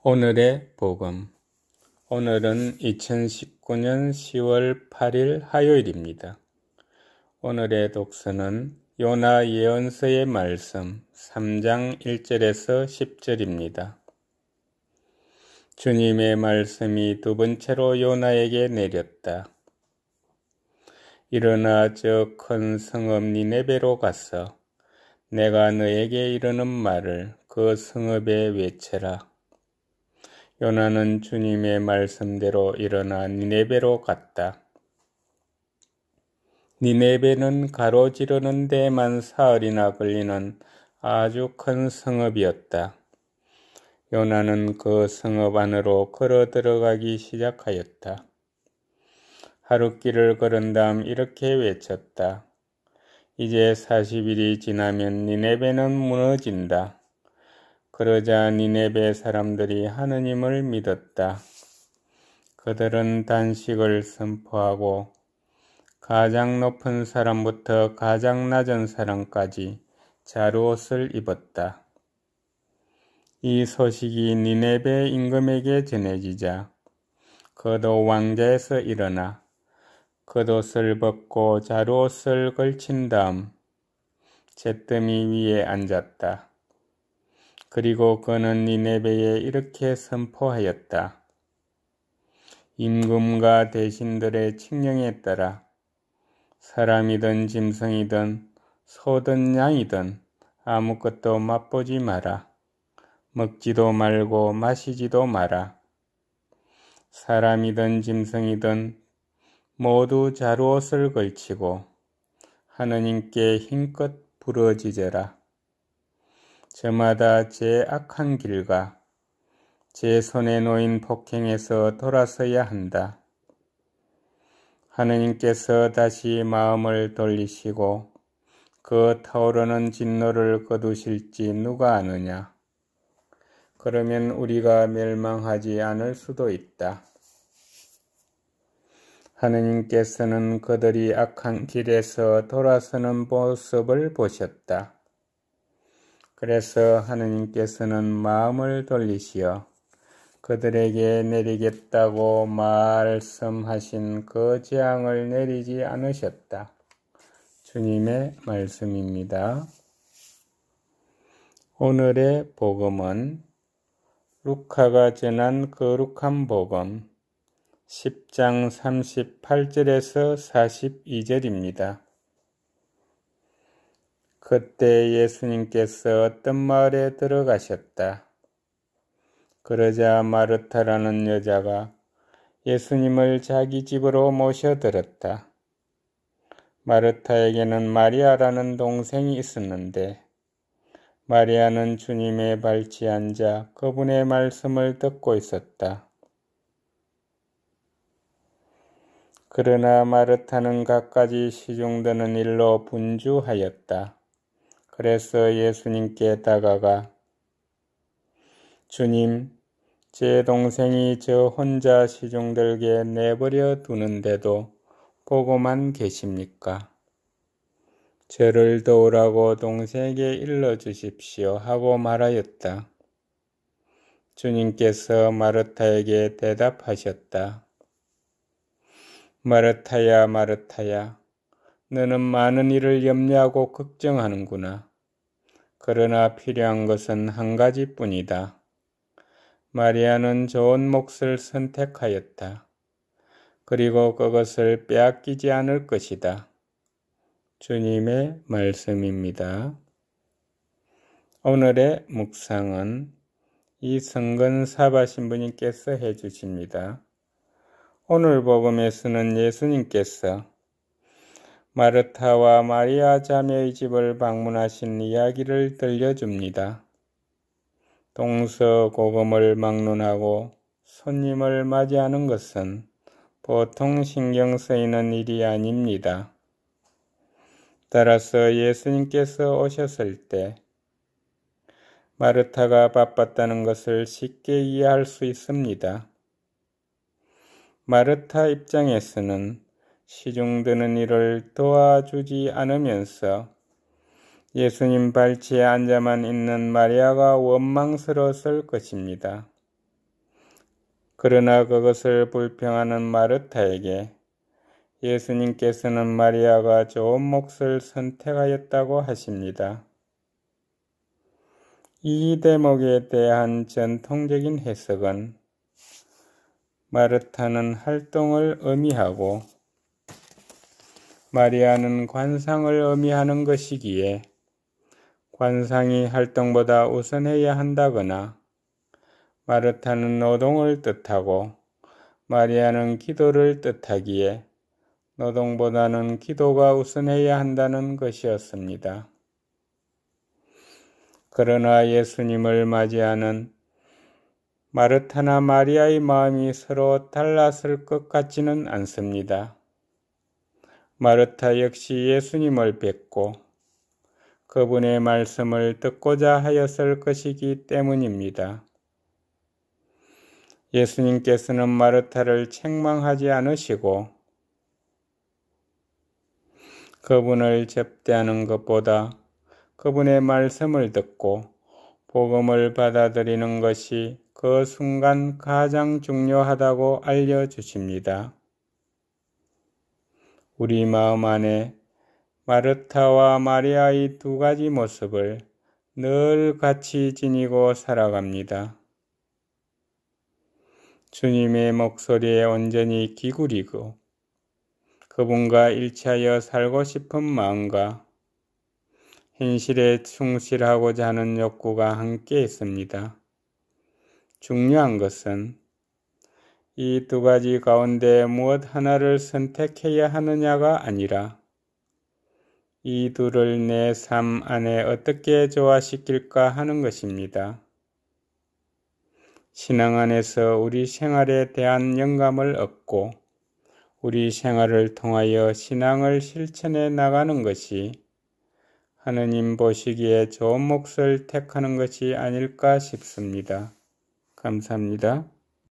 오늘의 복음. 오늘은 2019년 10월 8일 화요일입니다. 오늘의 독서는 요나 예언서의 말씀 3장 1절에서 10절입니다. 주님의 말씀이 두 번째로 요나에게 내렸다. 일어나 저 큰 성읍 니네베로 가서 내가 너에게 이르는 말을 그 성읍에 외쳐라. 요나는 주님의 말씀대로 일어나 니네베로 갔다. 니네베는 가로지르는 데만 사흘이나 걸리는 아주 큰 성읍이었다. 요나는 그 성읍 안으로 걸어 들어가기 시작하였다. 하룻길을 걸은 다음 이렇게 외쳤다. 이제 40일이 지나면 니네베는 무너진다. 그러자 니네베 사람들이 하느님을 믿었다. 그들은 단식을 선포하고 가장 높은 사람부터 가장 낮은 사람까지 자루옷을 입었다. 이 소식이 니네베 임금에게 전해지자 그도 왕자에서 일어나 겉옷을 벗고 자루옷을 걸친 다음 잿더미 위에 앉았다. 그리고 그는 니네베에 이렇게 선포하였다. 임금과 대신들의 칙령에 따라 사람이든 짐승이든 소든 양이든 아무것도 맛보지 마라. 먹지도 말고 마시지도 마라. 사람이든 짐승이든 모두 자루옷을 걸치고 하느님께 힘껏 부르짖어라. 저마다 제 악한 길과 제 손에 놓인 폭행에서 돌아서야 한다. 하느님께서 다시 마음을 돌리시고 그 타오르는 진노를 거두실지 누가 아느냐. 그러면 우리가 멸망하지 않을 수도 있다. 하느님께서는 그들이 악한 길에서 돌아서는 모습을 보셨다. 그래서 하느님께서는 마음을 돌리시어 그들에게 내리겠다고 말씀하신 그 재앙을 내리지 않으셨다. 주님의 말씀입니다. 오늘의 복음은 루카가 전한 거룩한 복음 10장 38절에서 42절입니다. 그때 예수님께서 어떤 마을에 들어가셨다. 그러자 마르타라는 여자가 예수님을 자기 집으로 모셔들었다. 마르타에게는 마리아라는 동생이 있었는데 마리아는 주님의 발치에 앉아 그분의 말씀을 듣고 있었다. 그러나 마르타는 갖가지 시중드는 일로 분주하였다. 그래서 예수님께 다가가 주님, 제 동생이 저 혼자 시중들게 내버려 두는데도 보고만 계십니까? 저를 도우라고 동생에게 일러주십시오 하고 말하였다. 주님께서 마르타에게 대답하셨다. 마르타야, 마르타야, 너는 많은 일을 염려하고 걱정하는구나. 그러나 필요한 것은 한 가지뿐이다. 마리아는 좋은 몫을 선택하였다. 그리고 그것을 빼앗기지 않을 것이다. 주님의 말씀입니다. 오늘의 묵상은 이성근 사바 신부님께서 해주십니다. 오늘 복음에서는 예수님께서 마르타와 마리아 자매의 집을 방문하신 이야기를 들려줍니다. 동서고금을 막론하고 손님을 맞이하는 것은 보통 신경 쓰이는 일이 아닙니다. 따라서 예수님께서 오셨을 때 마르타가 바빴다는 것을 쉽게 이해할 수 있습니다. 마르타 입장에서는 시중드는 일을 도와주지 않으면서 예수님 발치에 앉아만 있는 마리아가 원망스러웠을 것입니다. 그러나 그것을 불평하는 마르타에게 예수님께서는 마리아가 좋은 몫을 선택하였다고 하십니다. 이 대목에 대한 전통적인 해석은 마르타는 활동을 의미하고 마리아는 관상을 의미하는 것이기에 관상이 활동보다 우선해야 한다거나 마르타는 노동을 뜻하고 마리아는 기도를 뜻하기에 노동보다는 기도가 우선해야 한다는 것이었습니다. 그러나 예수님을 맞이하는 마르타나 마리아의 마음이 서로 달랐을 것 같지는 않습니다. 마르타 역시 예수님을 뵙고 그분의 말씀을 듣고자 하였을 것이기 때문입니다. 예수님께서는 마르타를 책망하지 않으시고 그분을 접대하는 것보다 그분의 말씀을 듣고 복음을 받아들이는 것이 그 순간 가장 중요하다고 알려주십니다. 우리 마음 안에 마르타와 마리아의 두 가지 모습을 늘 같이 지니고 살아갑니다. 주님의 목소리에 온전히 기울이고 그분과 일치하여 살고 싶은 마음과 현실에 충실하고자 하는 욕구가 함께 있습니다. 중요한 것은 이 두 가지 가운데 무엇 하나를 선택해야 하느냐가 아니라 이 둘을 내 삶 안에 어떻게 조화시킬까 하는 것입니다. 신앙 안에서 우리 생활에 대한 영감을 얻고 우리 생활을 통하여 신앙을 실천해 나가는 것이 하느님 보시기에 좋은 몫을 택하는 것이 아닐까 싶습니다. 감사합니다.